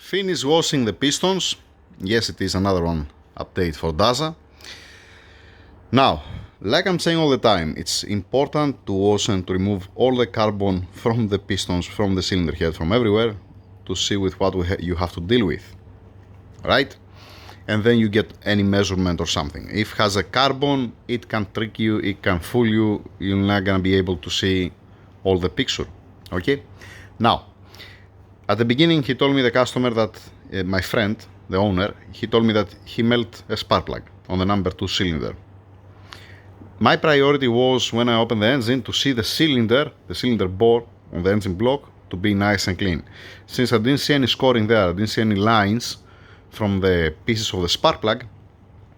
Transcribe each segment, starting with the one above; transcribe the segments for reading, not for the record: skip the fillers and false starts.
Finish washing the pistons. Yes, it is another one update for DAZA. Now, like I'm saying all the time, it's important to wash and to remove all the carbon from the pistons, from the cylinder head, from everywhere, to see with what you have to deal with, right? And then you get any measurement or something. If it has a carbon, it can trick you, it can fool you, you're not gonna be able to see all the picture, okay? Now, at the beginning, he told me, the customer, that my friend, the owner, he told me that he melted a spark plug on the number 2 cylinder. My priority was, when I opened the engine, to see the cylinder bore on the engine block to be nice and clean. Since I didn't see any scoring there, I didn't see any lines from the pieces of the spark plug,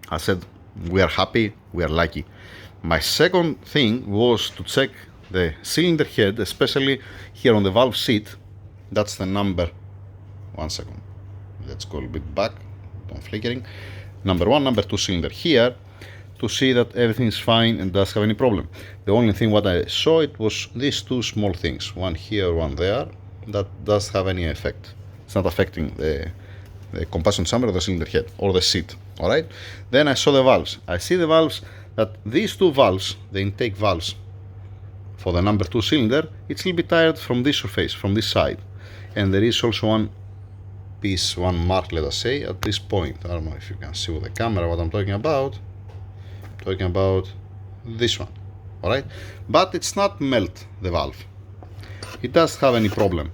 I said, we are happy, we are lucky. My second thing was to check the cylinder head, especially here on the valve seat. That's the number, 1 second, let's go a bit back, don't flickering. Number 1, number 2 cylinder here, to see that everything is fine and doesn't have any problem. The only thing what I saw, it was these 2 small things, one here, one there, that does have any effect. It's not affecting the combustion chamber or the cylinder head or the seat, all right? Then I saw the valves. I see the valves, that these 2 valves, the intake valves for the number 2 cylinder, it's a little bit tired from this surface, from this side. And there is also one piece, one mark, let us say, at this point. I don't know if you can see with the camera what I'm talking about. I'm talking about this one, all right? But it's not melt, the valve. It does have any problem.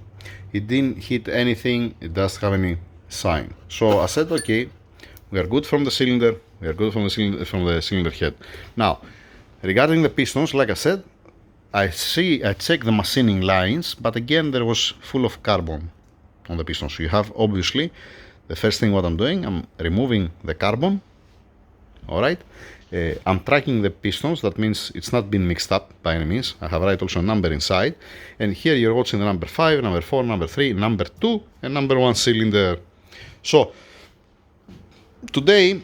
It didn't hit anything, it does have any sign. So I said, okay, we are good from the cylinder, we are good from the cylinder head. Now, regarding the pistons, like I said, I checked the machining lines, but again there was full of carbon on the pistons. So you have, obviously, the first thing what I'm doing, I'm removing the carbon, all right? I'm tracking the pistons, that means it's not been mixed up by any means. I have write also a number inside, and here you're watching the number 5, number 4, number 3, number 2, and number 1 cylinder. So today,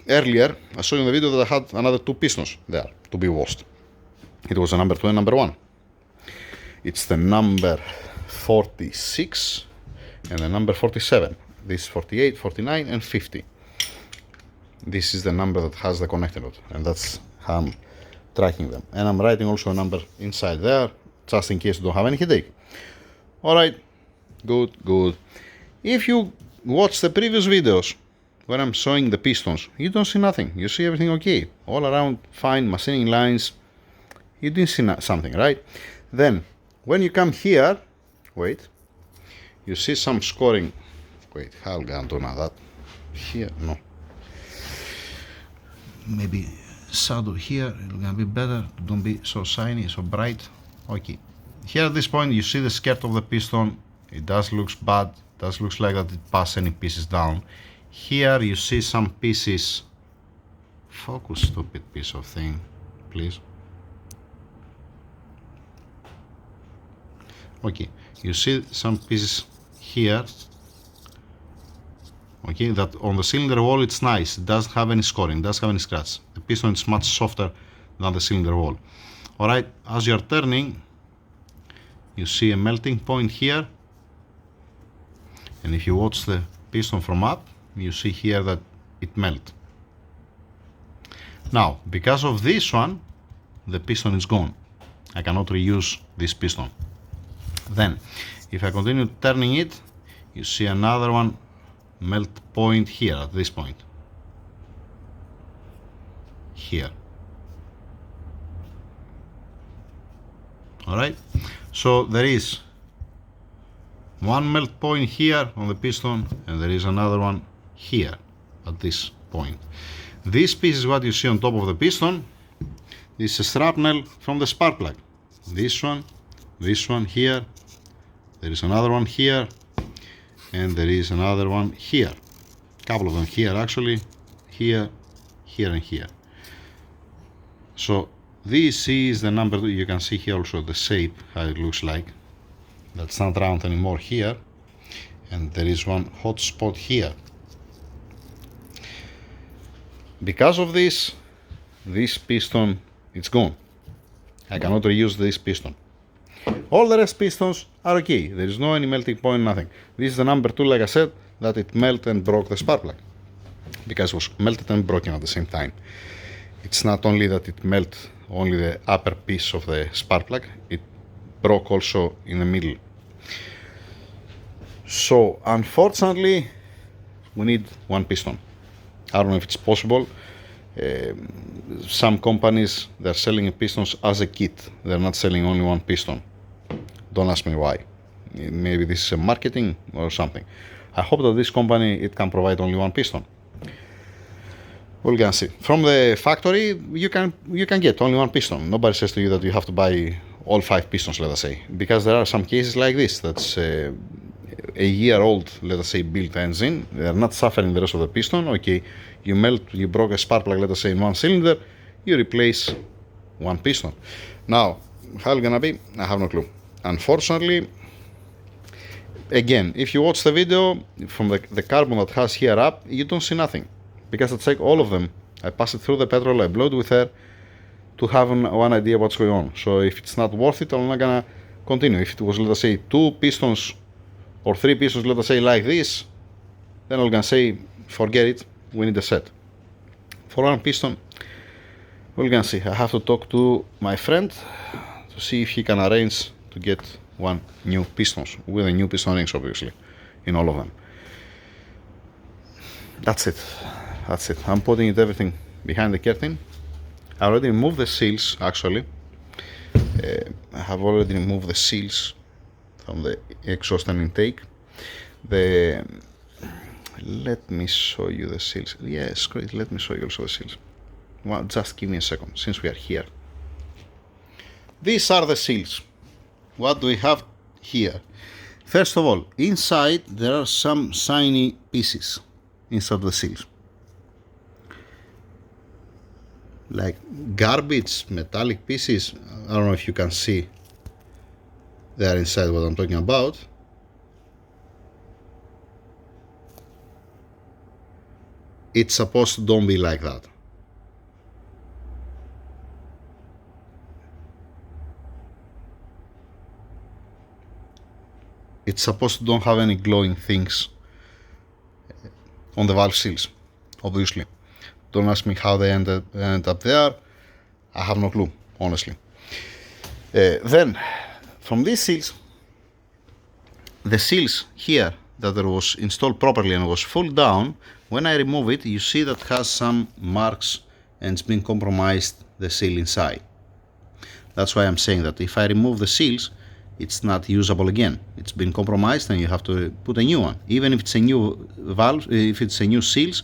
earlier, I saw in the video that I had another 2 pistons there to be washed. It was a number 2 and number 1. It's the number 46 and the number 47. This is 48, 49, and 50. This is the number that has the connector node, and that's how I'm tracking them. And I'm writing also a number inside there, just in case you don't have any headache. All right, good, good. If you watch the previous videos when I'm showing the pistons, you don't see nothing. You see everything okay. All around fine, machining lines. You didn't see something, right? Then, when you come here, wait, you see some scoring. Wait, how am I going to do now that? Here, no. Maybe shadow here, it's gonna be better. Don't be so shiny, so bright. Okay. Here at this point, you see the skirt of the piston. It does looks bad. It does looks like that it passed any pieces down. Here you see some pieces. Focus, stupid piece of thing, please. Okay, you see some pieces here. Okay, that on the cylinder wall it's nice, it doesn't have any scoring, it doesn't have any scratch. The piston is much softer than the cylinder wall. Alright, as you are turning, you see a melting point here. And if you watch the piston from up, you see here that it melts. Now, because of this one, the piston is gone. I cannot reuse this piston. Then, if I continue turning it, you see another one melt point here, at this point. Here. Alright? So there is one melt point here on the piston, and there is another one here, at this point. This piece is what you see on top of the piston. This is a shrapnel from the spark plug. This one here, there is another one here, and there is another one here. A couple of them here actually, here, here, and here. So this is the number. You can see here also the shape, how it looks like. That's not round anymore here, and there is one hot spot here. Because of this piston, it's gone. I cannot reuse this piston. All the rest pistons are okay. There is no any melting point, nothing. This is the number 2, like I said. that it melted and broke the spark plug, because it was melted and broken at the same time. It's not only that it melted only the upper piece of the spark plug, it broke also in the middle. So unfortunately we need one piston. I don't know if it's possible. Some companies, they're selling pistons as a kit. They're not selling only one piston. Don't ask me why. Maybe this is a marketing or something. I hope that this company, it can provide only one piston. We're gonna see. From the factory, you can get only one piston. Nobody says to you that you have to buy all 5 pistons, let us say, because there are some cases like this. That's a year-old, let us say, built engine. They are not suffering the rest of the piston. Okay, you broke a spark plug, let us say, in one cylinder. You replace one piston. Now, how it's gonna be? I have no clue. Unfortunately, again, if you watch the video from the carbon that has here up, you don't see nothing. Because I check all of them, I pass it through the petrol, I blow it with air to have one idea what's going on. So if it's not worth it, I'm not gonna continue. If it was, let us say, 2 pistons or 3 pistons, let us say, like this, then I'm gonna say, forget it, we need a set. For one piston, we're gonna see. I have to talk to my friend to see if he can arrange to get one new pistons with a new piston rings, obviously, in all of them. That's it. That's it. I'm putting everything behind the curtain. I already removed the seals, actually. I have already removed the seals from the exhaust and intake. Let me show you the seals. Yes, great. Let me show you also the seals. Well, just give me a second, since we are here. These are the seals. What do we have here? First of all, inside there are some shiny pieces inside the seals. Like garbage, metallic pieces. I don't know if you can see there inside what I'm talking about. It's supposed to don't be like that. It's supposed to don't have any glowing things on the valve seals, obviously. Don't ask me how they ended up there. I have no clue, honestly. Then, from these seals, the seals here that there was installed properly and was full down, when I remove it, you see that has some marks and it's been compromised, the seal inside. That's why I'm saying that if I remove the seals, it's not usable again. It's been compromised and you have to put a new one. Even if it's a new valve, if it's a new seals,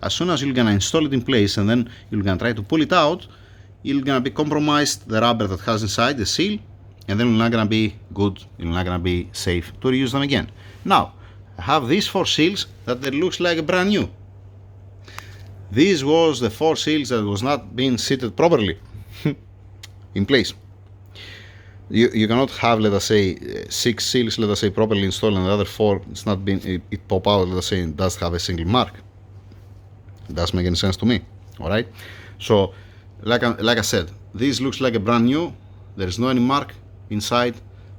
as soon as you're gonna install it in place and then you're gonna try to pull it out, you're gonna be compromised the rubber that has inside the seal, and then you're not gonna be good, you're not gonna be safe to reuse them again. Now, I have these 4 seals that it looks like brand new. This was the 4 seals that was not being seated properly in place. You cannot have, let us say, 6 seals, let us say, properly installed, and the other 4, it's not been, it pop out, let us say, it does have a single mark. It doesn't make any sense to me. Alright? So, like I said, this looks like a brand new. There is no any mark inside.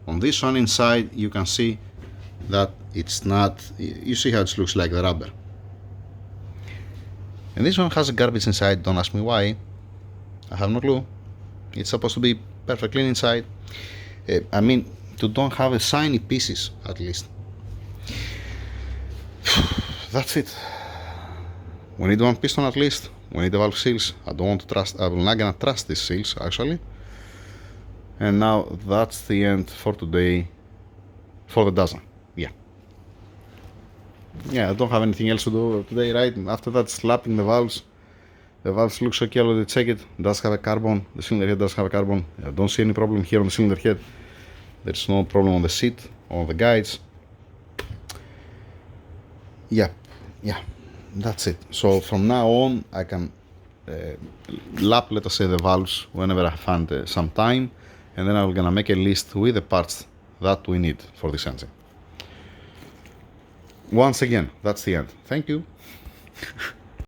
On this one inside, you can see that it's not, you see how it looks like the rubber. And this one has a garbage inside. Don't ask me why. I have no clue. It's supposed to be perfect clean inside. I mean, to don't have a shiny pieces, at least. That's it. We need one piston at least. We need the valve seals. I don't want to trust, I'm not gonna trust these seals, actually. And now that's the end for today, for the DAZA. Yeah, I don't have anything else to do today, right? After that, slapping the valves. The valves looks okay, I already check it. Does have a carbon. The cylinder head does have a carbon. I don't see any problem here on the cylinder head. There's no problem on the seat, on the guides. Yeah, that's it. So from now on, I can lap, let us say, the valves whenever I find some time, and then I'm gonna make a list with the parts that we need for this engine. Once again, that's the end. Thank you.